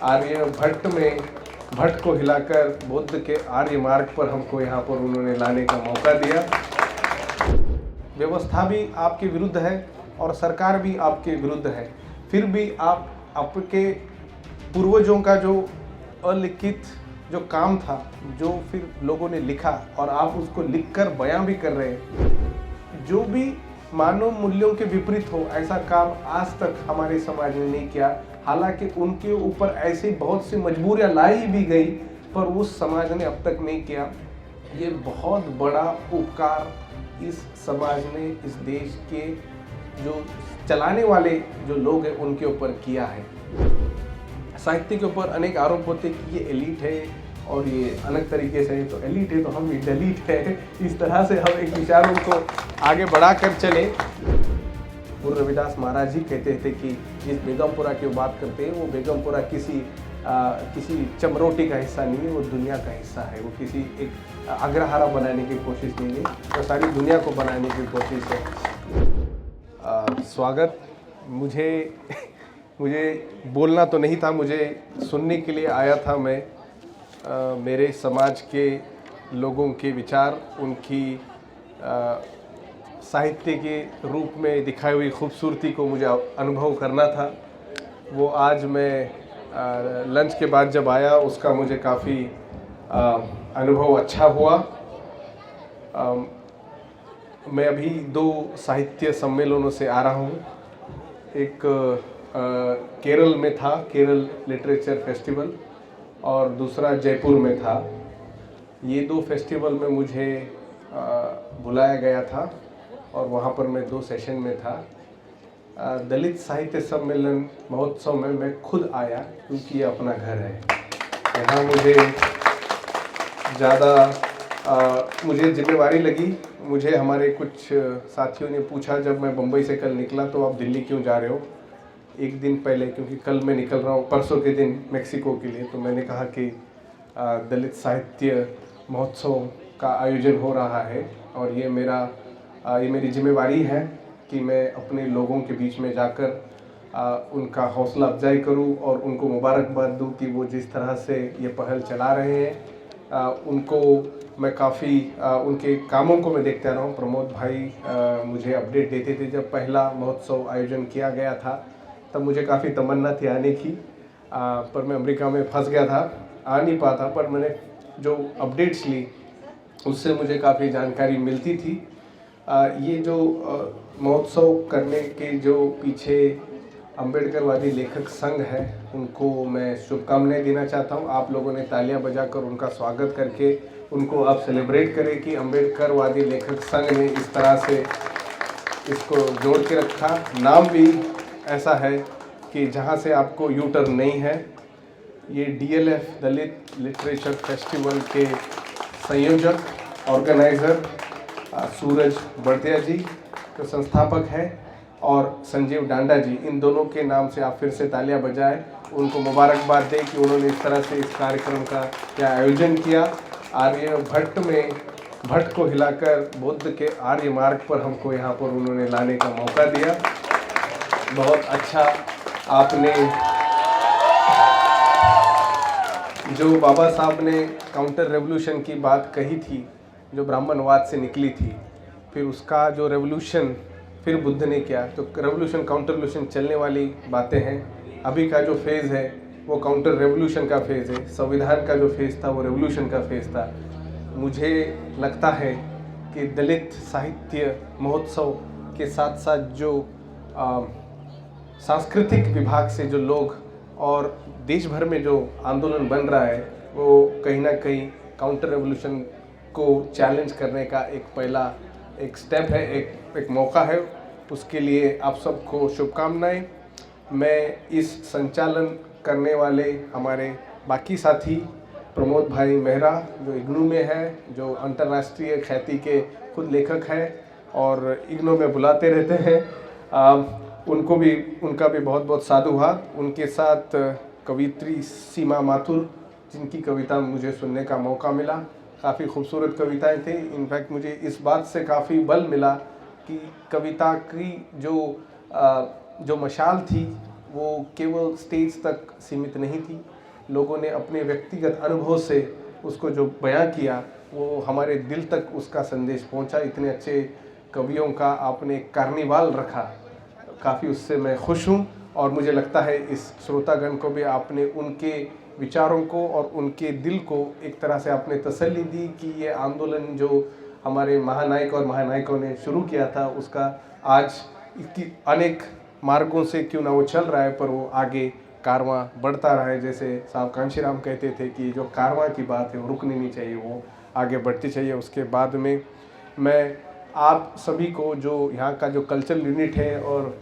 आर्यभट्ट में भट्ट को हिलाकर बुद्ध के आर्य मार्ग पर हमको यहाँ पर उन्होंने लाने का मौका दिया। व्यवस्था भी आपके विरुद्ध है और सरकार भी आपके विरुद्ध है, फिर भी आप आपके पूर्वजों का जो अलिखित जो काम था, जो फिर लोगों ने लिखा और आप उसको लिखकर बयां भी कर रहे हैं। जो भी मानव मूल्यों के विपरीत हो, ऐसा काम आज तक हमारे समाज ने नहीं किया। हालांकि उनके ऊपर ऐसी बहुत सी मजबूरियां लाई भी गई, पर उस समाज ने अब तक नहीं किया। ये बहुत बड़ा उपकार इस समाज ने, इस देश के जो चलाने वाले जो लोग हैं उनके ऊपर किया है। साहित्य के ऊपर अनेक आरोप होते कि ये एलीट है और ये अलग तरीके से है, तो एलीट है तो हम भी डलीट है। इस तरह से हम एक विचारों को आगे बढ़ा कर चले। गुरु रविदास महाराज जी कहते थे कि जिस बेगमपुरा की बात करते हैं वो बेगमपुरा किसी चमरोटी का हिस्सा नहीं है, वो दुनिया का हिस्सा है। वो किसी एक अग्रहारा बनाने की कोशिश नहीं है, तो सारी दुनिया को बनाने की कोशिश है। स्वागत। मुझे बोलना तो नहीं था, मुझे सुनने के लिए आया था मैं। मेरे समाज के लोगों के विचार, उनकी साहित्य के रूप में दिखाई हुई खूबसूरती को मुझे अनुभव करना था। वो आज मैं लंच के बाद जब आया, उसका मुझे काफ़ी अनुभव अच्छा हुआ। मैं अभी 2 साहित्य सम्मेलनों से आ रहा हूँ। एक केरल में था, केरल लिटरेचर फेस्टिवल, और दूसरा जयपुर में था। ये 2 फेस्टिवल में मुझे बुलाया गया था और वहाँ पर मैं 2 सेशन में था। दलित साहित्य सम्मेलन महोत्सव में मैं खुद आया, क्योंकि ये अपना घर है। यहाँ मुझे ज़्यादा मुझे जिम्मेवारी लगी। मुझे हमारे कुछ साथियों ने पूछा जब मैं बम्बई से कल निकला, तो आप दिल्ली क्यों जा रहे हो? एक दिन पहले, क्योंकि कल मैं निकल रहा हूँ परसों के दिन मेक्सिको के लिए। तो मैंने कहा कि दलित साहित्य महोत्सव का आयोजन हो रहा है और ये मेरी जिम्मेवारी है कि मैं अपने लोगों के बीच में जाकर उनका हौसला अफजाई करूं और उनको मुबारकबाद दूं कि वो जिस तरह से ये पहल चला रहे हैं। उनको मैं काफ़ी उनके कामों को मैं देखता रहा हूँ। प्रमोद भाई मुझे अपडेट देते थे जब पहला महोत्सव आयोजन किया गया था, तब मुझे काफ़ी तमन्ना थी आने की, पर मैं अमेरिका में फंस गया था, आ नहीं पाता। पर मैंने जो अपडेट्स ली उससे मुझे काफ़ी जानकारी मिलती थी। ये जो महोत्सव करने के जो पीछे अम्बेडकरवादी लेखक संघ है, उनको मैं शुभकामनाएं देना चाहता हूँ। आप लोगों ने तालियां बजाकर उनका स्वागत करके उनको आप सेलिब्रेट करें कि अम्बेडकरवादी लेखक संघ ने इस तरह से इसको जोड़ के रखा। नाम भी ऐसा है कि जहाँ से आपको यू टर्न नहीं है। ये DLF दलित लिटरेचर फेस्टिवल के संयोजक, ऑर्गेनाइज़र सूरज बड़तिया जी तो संस्थापक है, और संजीव डांडा जी, इन दोनों के नाम से आप फिर से तालियां बजाएं, उनको मुबारकबाद दें कि उन्होंने इस तरह से इस कार्यक्रम का क्या आयोजन किया। आर्यभट्ट में भट्ट को हिलाकर बुद्ध के आर्य मार्ग पर हमको यहाँ पर उन्होंने लाने का मौका दिया। बहुत अच्छा। आपने जो बाबा साहब ने काउंटर रेवोल्यूशन की बात कही थी, जो ब्राह्मणवाद से निकली थी, फिर उसका जो रेवोल्यूशन फिर बुद्ध ने किया, तो रेवोल्यूशन काउंटर रेवोल्यूशन चलने वाली बातें हैं। अभी का जो फेज़ है वो काउंटर रेवोल्यूशन का फेज़ है। संविधान का जो फेज़ था वो रेवोल्यूशन का फेज़ था। मुझे लगता है कि दलित साहित्य महोत्सव के साथ साथ जो सांस्कृतिक विभाग से जो लोग और देश भर में जो आंदोलन बन रहा है, वो कहीं ना कहीं काउंटर रेवोल्यूशन को चैलेंज करने का एक स्टेप है, एक मौका है। उसके लिए आप सबको शुभकामनाएं। मैं इस संचालन करने वाले हमारे बाकी साथी प्रमोद भाई मेहरा, जो इग्नू में है, जो अंतर्राष्ट्रीय ख्याति के खुद लेखक हैं और इग्नू में बुलाते रहते हैं, उनका भी बहुत बहुत साधुवाद। उनके साथ कवित्री सीमा माथुर, जिनकी कविता मुझे सुनने का मौका मिला, काफ़ी खूबसूरत कविताएं थे। इनफैक्ट मुझे इस बात से काफ़ी बल मिला कि कविता की जो मशाल थी वो केवल स्टेज तक सीमित नहीं थी। लोगों ने अपने व्यक्तिगत अनुभव से उसको जो बयां किया वो हमारे दिल तक उसका संदेश पहुंचा। इतने अच्छे कवियों का आपने कार्निवाल रखा, काफ़ी उससे मैं खुश हूँ। और मुझे लगता है इस श्रोतागण को भी आपने उनके विचारों को और उनके दिल को एक तरह से आपने तसल्ली दी कि ये आंदोलन जो हमारे महानायक और महानायकों ने शुरू किया था उसका आज इसकी अनेक मार्गों से क्यों ना वो चल रहा है, पर वो आगे कारवां बढ़ता रहा है। जैसे साहब कांशीराम कहते थे कि जो कारवां की बात है वो रुकनी नहीं चाहिए, वो आगे बढ़ती चाहिए। उसके बाद में मैं आप सभी को जो यहाँ का जो कल्चरल यूनिट है और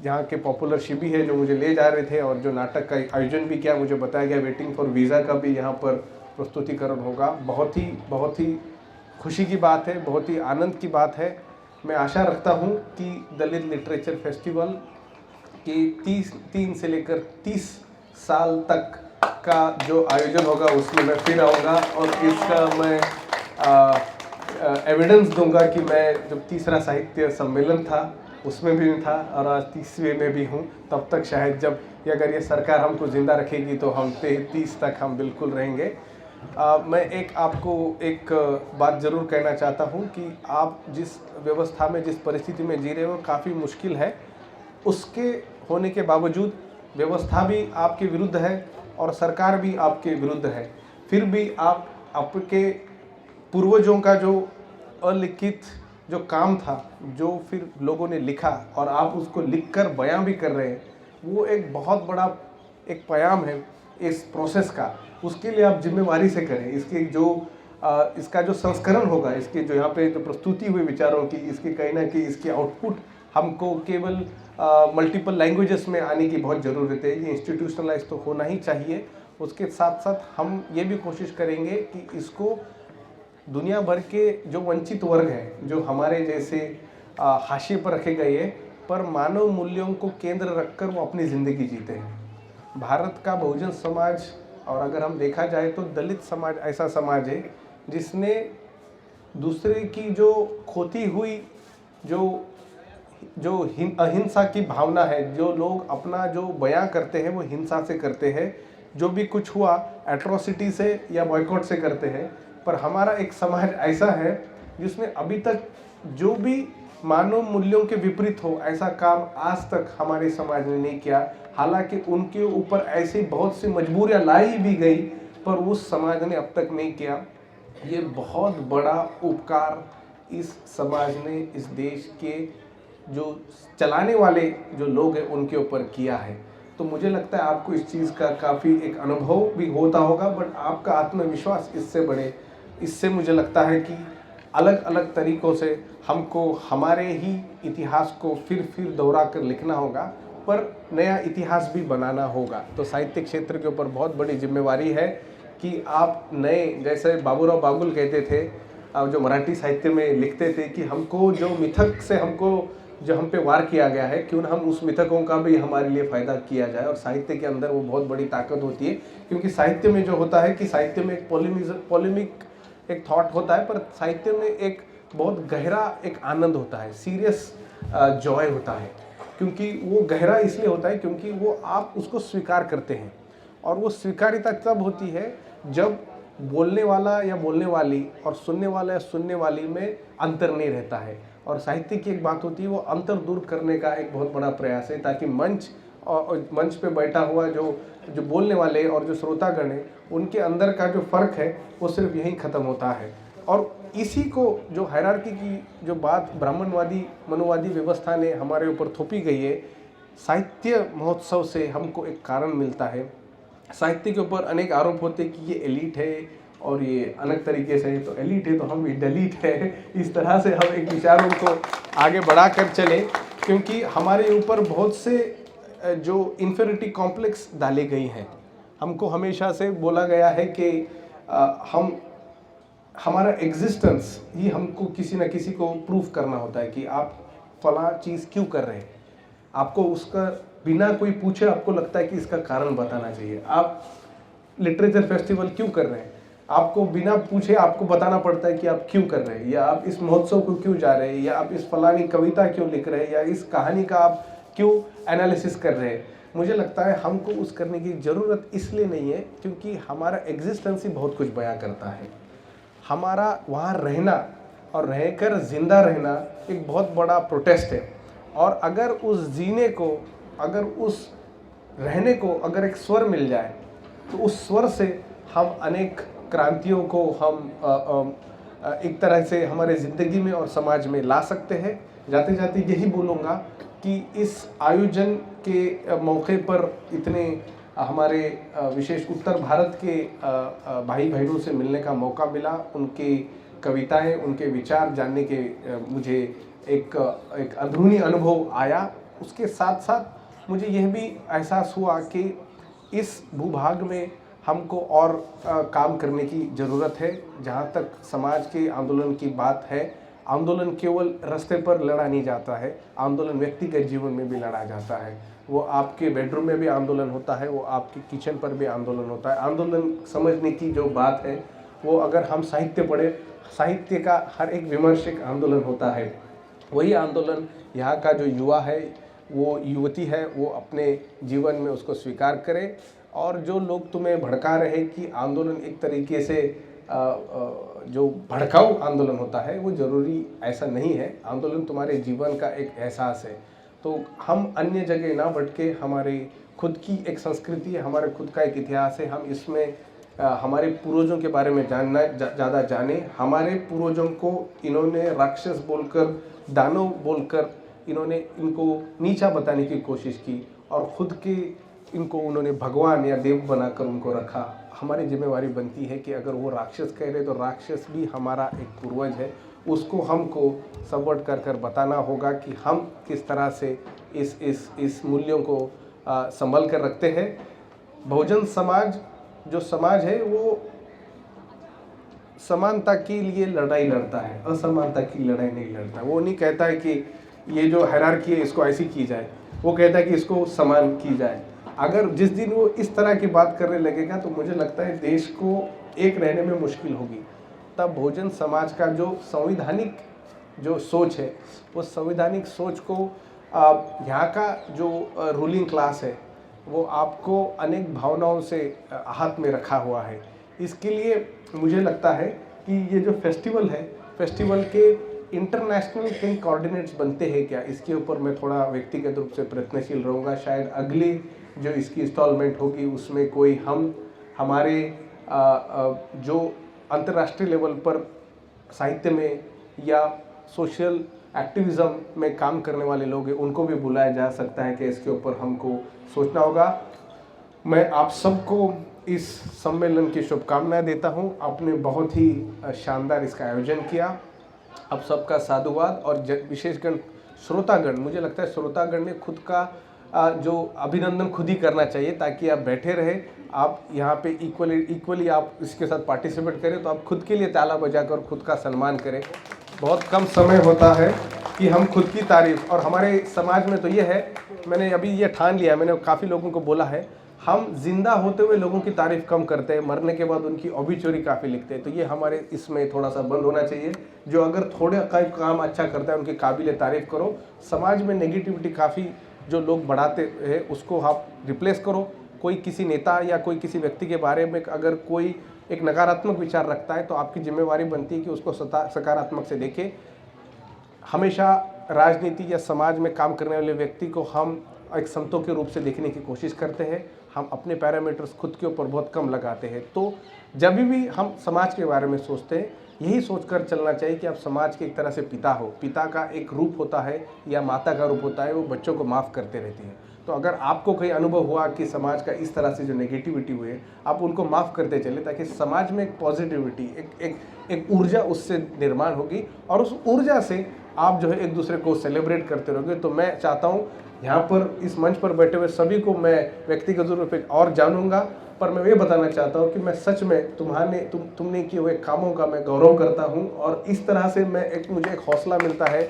यहाँ के पॉपुलर शिबी है जो मुझे ले जा रहे थे और जो नाटक का आयोजन भी किया, मुझे बताया गया वेटिंग फॉर वीज़ा का भी यहाँ पर प्रस्तुतिकरण होगा। बहुत ही खुशी की बात है, बहुत ही आनंद की बात है। मैं आशा रखता हूँ कि दलित लिटरेचर फेस्टिवल के 3 से लेकर 30 साल तक का जो आयोजन होगा उसमें मैं फिर आऊँगा और इसका मैं एविडेंस दूंगा कि मैं जब तीसरा साहित्य सम्मेलन था उसमें भी था और आज 30वें में भी हूँ। तब तक शायद जब अगर ये सरकार हमको ज़िंदा रखेगी तो हम 30 तक हम बिल्कुल रहेंगे। मैं आपको एक बात ज़रूर कहना चाहता हूँ कि आप जिस व्यवस्था में, जिस परिस्थिति में जी रहे हो काफ़ी मुश्किल है। उसके होने के बावजूद व्यवस्था भी आपके विरुद्ध है और सरकार भी आपके विरुद्ध है, फिर भी आप आपके पूर्वजों का जो अलिखित जो काम था, जो फिर लोगों ने लिखा और आप उसको लिखकर बयां भी कर रहे हैं, वो एक बहुत बड़ा एक पैगाम है इस प्रोसेस का। उसके लिए आप जिम्मेवारी से करें। इसके जो इसका जो संस्करण होगा, इसके जो यहाँ पे जो प्रस्तुति हुई विचारों की, इसके कहीं ना कहीं इसके आउटपुट हमको केवल मल्टीपल लैंग्वेजेस में आने की बहुत ज़रूरत है। ये इंस्टीट्यूशनलाइज तो होना ही चाहिए। उसके साथ साथ हम ये भी कोशिश करेंगे कि इसको दुनिया भर के जो वंचित वर्ग हैं, जो हमारे जैसे हाशिए पर रखे गए हैं, पर मानव मूल्यों को केंद्र रखकर वो अपनी ज़िंदगी जीते हैं। भारत का बहुजन समाज, और अगर हम देखा जाए तो दलित समाज ऐसा समाज है जिसने दूसरे की जो खोती हुई जो अहिंसा की भावना है, जो लोग अपना जो बयां करते हैं वो हिंसा से करते हैं, जो भी कुछ हुआ एट्रोसिटी से या बॉयकॉट से करते हैं। पर हमारा एक समाज ऐसा है जिसने अभी तक जो भी मानव मूल्यों के विपरीत हो ऐसा काम आज तक हमारे समाज ने नहीं किया। हालांकि उनके ऊपर ऐसी बहुत सी मजबूरियां लाई भी गई, पर उस समाज ने अब तक नहीं किया। ये बहुत बड़ा उपकार इस समाज ने इस देश के जो चलाने वाले जो लोग हैं उनके ऊपर किया है। तो मुझे लगता है आपको इस चीज़ का काफ़ी एक अनुभव भी होता होगा, बट आपका आत्मविश्वास इससे बढ़े। इससे मुझे लगता है कि अलग अलग तरीक़ों से हमको हमारे ही इतिहास को फिर दोहरा कर लिखना होगा, पर नया इतिहास भी बनाना होगा। तो साहित्य क्षेत्र के ऊपर बहुत बड़ी जिम्मेवारी है कि आप नए, जैसे बाबूराव बागुल कहते थे, जो मराठी साहित्य में लिखते थे कि हमको जो मिथक से जो हम पे वार किया गया है, क्यों ना हम उस मिथकों का भी हमारे लिए फ़ायदा किया जाए। और साहित्य के अंदर वो बहुत बड़ी ताकत होती है, क्योंकि साहित्य में जो होता है कि साहित्य में एक पोलेमिक एक थॉट होता है, पर साहित्य में एक बहुत गहरा एक आनंद होता है, सीरियस जॉय होता है। क्योंकि वो गहरा इसलिए होता है क्योंकि वो आप उसको स्वीकार करते हैं, और वो स्वीकार्यता तब होती है जब बोलने वाला या बोलने वाली और सुनने वाला या सुनने वाली में अंतर नहीं रहता है। और साहित्य की एक बात होती है, वो अंतर दूर करने का एक बहुत बड़ा प्रयास है, ताकि मंच पे बैठा हुआ जो बोलने वाले और जो श्रोतागण है उनके अंदर का जो फ़र्क है वो सिर्फ यहीं ख़त्म होता है। और इसी को जो हायरार्की की जो बात ब्राह्मणवादी मनुवादी व्यवस्था ने हमारे ऊपर थोपी गई है, साहित्य महोत्सव से हमको एक कारण मिलता है। साहित्य के ऊपर अनेक आरोप होते हैं कि ये एलीट है और ये अलग तरीके से है, तो एलीट है तो हम भी डलीट है। इस तरह से हम एक विचारों को आगे बढ़ा कर चले, क्योंकि हमारे ऊपर बहुत से जो इन्फीरियरिटी कॉम्प्लेक्स डाले गई हैं। हमको हमेशा से बोला गया है कि हमारा एग्जिस्टेंस ही हमको किसी न किसी को प्रूफ करना होता है कि आप फला चीज़ क्यों कर रहे हैं। आपको उसका बिना कोई पूछे आपको लगता है कि इसका कारण बताना चाहिए। आप लिटरेचर फेस्टिवल क्यों कर रहे हैं, आपको बिना पूछे आपको बताना पड़ता है कि आप क्यों कर रहे हैं, या आप इस महोत्सव को क्यों जा रहे हैं, या आप इस फलानी कविता क्यों लिख रहे हैं, या इस कहानी का आप क्यों एनालिसिस कर रहे हैं। मुझे लगता है हमको उस करने की ज़रूरत इसलिए नहीं है क्योंकि हमारा एग्जिस्टेंस ही बहुत कुछ बयां करता है। हमारा वहाँ रहना और रहकर ज़िंदा रहना एक बहुत बड़ा प्रोटेस्ट है। और अगर उस जीने को, अगर उस रहने को अगर एक स्वर मिल जाए तो उस स्वर से हम अनेक क्रांतियों को हम एक तरह से हमारे ज़िंदगी में और समाज में ला सकते हैं। जाते जाते यही बोलूँगा कि इस आयोजन के मौके पर इतने हमारे विशेष उत्तर भारत के भाई बहनों से मिलने का मौका मिला, उनकी कविताएं, उनके विचार जानने के मुझे एक अंदरूनी अनुभव आया। उसके साथ साथ मुझे यह भी एहसास हुआ कि इस भूभाग में हमको और काम करने की ज़रूरत है। जहाँ तक समाज के आंदोलन की बात है, आंदोलन केवल रास्ते पर लड़ा नहीं जाता है, आंदोलन व्यक्तिगत जीवन में भी लड़ा जाता है। वो आपके बेडरूम में भी आंदोलन होता है, वो आपके किचन पर भी आंदोलन होता है। आंदोलन समझने की जो बात है वो अगर हम साहित्य पढ़े, साहित्य का हर एक विमर्श एक आंदोलन होता है। वही आंदोलन यहाँ का जो युवा है, वो युवती है, वो अपने जीवन में उसको स्वीकार करे। और जो लोग तुम्हें भड़का रहे कि आंदोलन एक तरीके से जो भड़काऊ आंदोलन होता है, वो ज़रूरी ऐसा नहीं है। आंदोलन तुम्हारे जीवन का एक एहसास है। तो हम अन्य जगह ना भटके, हमारे खुद की एक संस्कृति है, हमारे खुद का एक इतिहास है। हम इसमें हमारे पूर्वजों के बारे में जानना ज़्यादा जाने। हमारे पूर्वजों को इन्होंने राक्षस बोलकर, दानव बोलकर इन्होंने इनको नीचा बताने की कोशिश की और ख़ुद के इनको उन्होंने भगवान या देव बनाकर उनको रखा। हमारी जिम्मेवारी बनती है कि अगर वो राक्षस कह रहे तो राक्षस भी हमारा एक पूर्वज है, उसको हमको सबवर्ट कर कर बताना होगा कि हम किस तरह से इस मूल्यों को संभल कर रखते हैं। बहुजन समाज जो समाज है वो समानता के लिए लड़ाई लड़ता है, असमानता की लड़ाई नहीं लड़ता। वो नहीं कहता है कि ये जो हायरार्की है इसको ऐसी की जाए, वो कहता है कि इसको समान की जाए। अगर जिस दिन वो इस तरह की बात करने लगेगा तो मुझे लगता है देश को एक रहने में मुश्किल होगी। तब बहुजन समाज का जो संवैधानिक जो सोच है, वो संवैधानिक सोच को यहाँ का जो रूलिंग क्लास है वो आपको अनेक भावनाओं से हाथ में रखा हुआ है। इसके लिए मुझे लगता है कि ये जो फेस्टिवल है, फेस्टिवल के इंटरनेशनल कई कोऑर्डिनेट्स बनते हैं क्या, इसके ऊपर मैं थोड़ा व्यक्तिगत रूप से प्रयत्नशील रहूँगा। शायद अगली जो इसकी इंस्टॉलमेंट होगी उसमें कोई हमारे जो अंतर्राष्ट्रीय लेवल पर साहित्य में या सोशल एक्टिविज़म में काम करने वाले लोग हैं उनको भी बुलाया जा सकता है कि इसके ऊपर हमको सोचना होगा। मैं आप सबको इस सम्मेलन की शुभकामनाएं देता हूं। आपने बहुत ही शानदार इसका आयोजन किया। आप सबका साधुवाद और विशेषकर श्रोतागण, मुझे लगता है श्रोतागण ने खुद का जो अभिनंदन खुद ही करना चाहिए, ताकि आप बैठे रहे, आप यहाँ पे इक्वली आप इसके साथ पार्टिसिपेट करें तो आप खुद के लिए ताला बजाकर खुद का सम्मान करें। बहुत कम समय होता है कि हम खुद की तारीफ, और हमारे समाज में तो ये है, मैंने अभी ये ठान लिया, मैंने काफ़ी लोगों को बोला है, हम जिंदा होते हुए लोगों की तारीफ कम करते हैं, मरने के बाद उनकी ऑबिचुरी काफ़ी लिखते हैं। तो ये हमारे इसमें थोड़ा सा बंद होना चाहिए। जो अगर थोड़े काम अच्छा करता है उनकी काबिल तारीफ करो। समाज में नेगेटिविटी काफ़ी जो लोग बढ़ाते हैं उसको आप रिप्लेस करो। कोई किसी नेता या कोई किसी व्यक्ति के बारे में अगर कोई एक नकारात्मक विचार रखता है तो आपकी जिम्मेवारी बनती है कि उसको सकारात्मक से देखें। हमेशा राजनीति या समाज में काम करने वाले व्यक्ति को हम एक संतों के रूप से देखने की कोशिश करते हैं। हम अपने पैरामीटर्स खुद के ऊपर बहुत कम लगाते हैं। तो जब भी हम समाज के बारे में सोचते हैं, यही सोचकर चलना चाहिए कि आप समाज के एक तरह से पिता हो। पिता का एक रूप होता है या माता का रूप होता है, वो बच्चों को माफ़ करते रहती है। तो अगर आपको कोई अनुभव हुआ कि समाज का इस तरह से जो नेगेटिविटी हुई है, आप उनको माफ़ करते चले, ताकि समाज में एक पॉजिटिविटी, एक ऊर्जा उससे निर्माण होगी, और उस ऊर्जा से आप जो है एक दूसरे को सेलिब्रेट करते रहोगे। तो मैं चाहता हूँ यहाँ पर इस मंच पर बैठे हुए सभी को मैं व्यक्तिगत रूप से और जानूंगा, पर मैं ये बताना चाहता हूँ कि मैं सच में तुमने किए हुए कामों का मैं गौरव करता हूँ। और इस तरह से मुझे एक हौसला मिलता है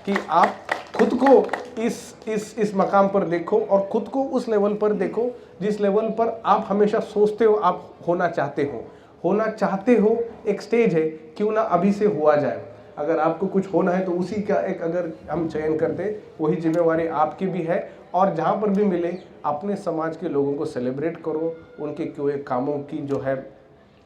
कि आप खुद को इस मकाम पर देखो और खुद को उस लेवल पर देखो जिस लेवल पर आप हमेशा सोचते हो आप होना चाहते हो। एक स्टेज है, क्यों ना अभी से हुआ जाए। अगर आपको कुछ होना है तो उसी का एक अगर हम चयन करते, वही जिम्मेवारी आपकी भी है। और जहाँ पर भी मिले अपने समाज के लोगों को सेलिब्रेट करो, उनके किए कामों की जो है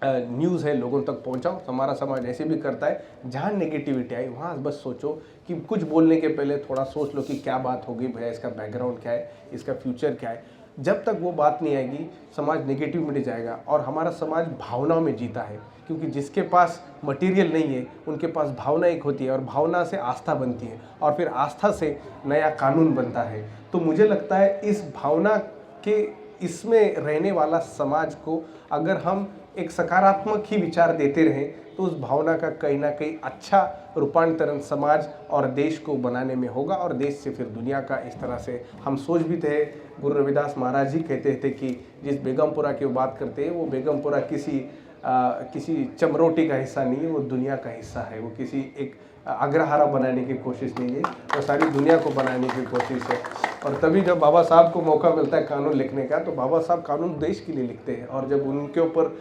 न्यूज़ है लोगों तक पहुंचाओ। हमारा समाज ऐसे भी करता है, जहाँ नेगेटिविटी आई वहाँ बस सोचो कि कुछ बोलने के पहले थोड़ा सोच लो कि क्या बात होगी भैया, इसका बैकग्राउंड क्या है, इसका फ्यूचर क्या है। जब तक वो बात नहीं आएगी समाज नेगेटिव में जाएगा। और हमारा समाज भावनाओं में जीता है, क्योंकि जिसके पास मटेरियल नहीं है उनके पास भावना एक होती है, और भावना से आस्था बनती है, और फिर आस्था से नया कानून बनता है। तो मुझे लगता है इस भावना के इसमें रहने वाला समाज को अगर हम एक सकारात्मक ही विचार देते रहें तो उस भावना का कहीं ना कहीं अच्छा रूपांतरण समाज और देश को बनाने में होगा, और देश से फिर दुनिया का। इस तरह से हम सोच भी थे। गुरु रविदास महाराज जी कहते थे कि जिस बेगमपुरा की बात करते हैं वो बेगमपुरा किसी चमरोटी का हिस्सा नहीं है, वो दुनिया का हिस्सा है। वो किसी एक अग्रहारा बनाने की कोशिश नहीं है, वो सारी दुनिया को बनाने की कोशिश है। और तभी जब बाबा साहब को मौका मिलता है कानून लिखने का, तो बाबा साहब कानून देश के लिए लिखते हैं। और जब उनके ऊपर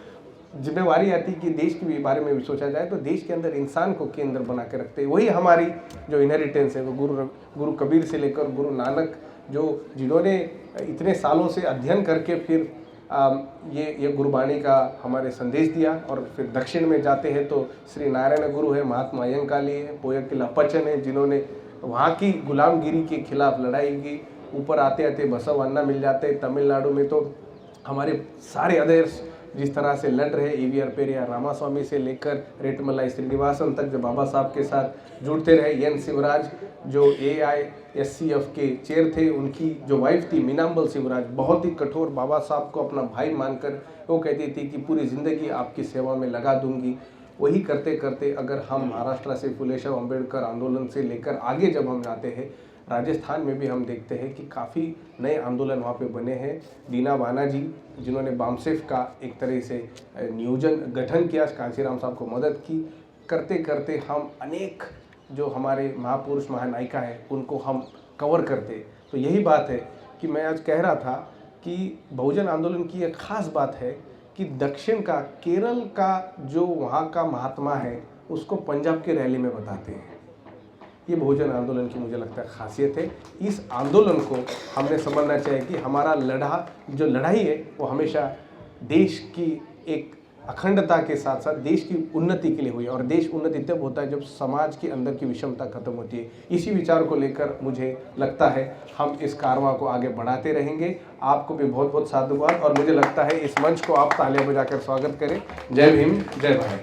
जिम्मेवारी आती है कि देश के बारे में भी सोचा जाए, तो देश के अंदर इंसान को केंद्र बना के रखते हैं। वही हमारी जो इनहेरिटेंस है, वो गुरु कबीर से लेकर गुरु नानक, जिन्होंने इतने सालों से अध्ययन करके फिर ये गुरबाणी का हमारे संदेश दिया। और फिर दक्षिण में जाते हैं तो श्री नारायण गुरु है, महात्मा अयंकाली है, पोयक्किल अपचन है, जिन्होंने वहाँ की गुलामगिरी के खिलाफ लड़ाई की। ऊपर आते आते बसव अन्ना मिल जाते हैं। तमिलनाडु में तो हमारे सारे अदर्स जिस तरह से लड़ रहे, ईवीआर पेरिया रामास्वामी से लेकर रेटमलाई श्रीनिवासन तक जो बाबा साहब के साथ जुड़ते रहे। एन शिवराज जो AISCF के चेयर थे, उनकी जो वाइफ थी मीनाम्बल शिवराज, बहुत ही कठोर, बाबा साहब को अपना भाई मानकर वो कहती थी कि पूरी ज़िंदगी आपकी सेवा में लगा दूंगी। वही करते करते अगर हम महाराष्ट्र से फुले शाह अम्बेडकर आंदोलन से लेकर आगे जब हम जाते हैं, राजस्थान में भी हम देखते हैं कि काफ़ी नए आंदोलन वहाँ पे बने हैं। दीना बाना जी, जिन्होंने बामसेफ का एक तरह से गठन किया, कांशीराम साहब को मदद की। करते करते हम अनेक जो हमारे महापुरुष महानायिका हैं उनको हम कवर करते। तो यही बात है कि मैं आज कह रहा था कि बहुजन आंदोलन की एक ख़ास बात है कि दक्षिण का, केरल का जो वहाँ का महात्मा है उसको पंजाब के रैली में बताते हैं। ये बहुजन आंदोलन की मुझे लगता है खासियत है। इस आंदोलन को हमने समझना चाहिए कि हमारा लड़ाई है वो हमेशा देश की एक अखंडता के साथ साथ देश की उन्नति के लिए हुई। और देश उन्नति तब होता है जब समाज के अंदर की विषमता खत्म होती है। इसी विचार को लेकर मुझे लगता है हम इस कारवां को आगे बढ़ाते रहेंगे। आपको भी बहुत बहुत साधुवाद, और मुझे लगता है इस मंच को आप तालियां बजाकर स्वागत करें। जय भीम, जय भारत।